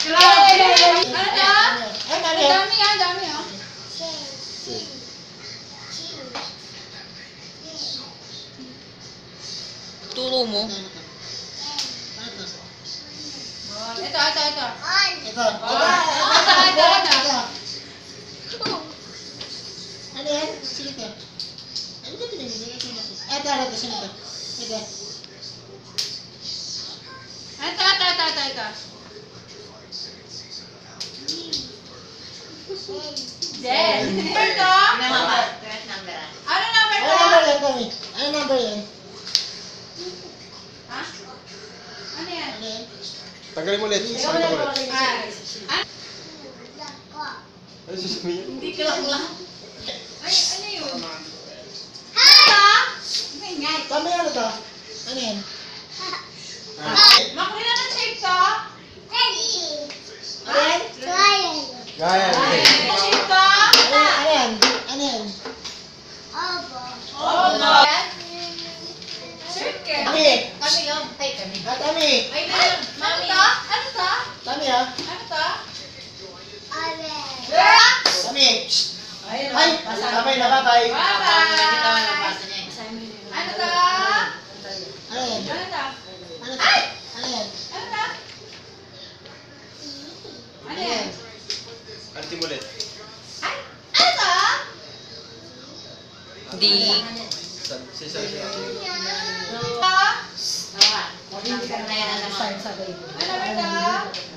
Grabe! Ano to? Dami ah, dami ah. Turo mo. Ito. Ito. Ito. Ano yan? Sige ito. Ano ba pinagigil? Ito. Sino ito? Ito. Ito. Jen. Number to? Ano number to? Ano number yan, Tommy? Ano number yan? Ha? Ano yan? Ano yan? Tanggalin mo ulit. Sakit mo ulit. Ano sasabihin? Hindi ka lang. Ay, ano yun? Ano? Ingay. Tommy, ano to? Ano yan? Makuli na ng shape to? Ano yan? Gaya. Ano shape to? Ano yan? Ano yan? Obo. Circle. Tommy! Kami yun. Ay, kami. Tommy! Ay, ano to? Ano to? Tommy, ah! Ano to? Tommy! Ay! Babay na, babay! Bye-bye! Ano to? Ano yan? Ano to? Ano to? Ano yan? Ano to? Ano yan? Antim ulit. Ay! Ano to? Di. Sisa. Ano ba to?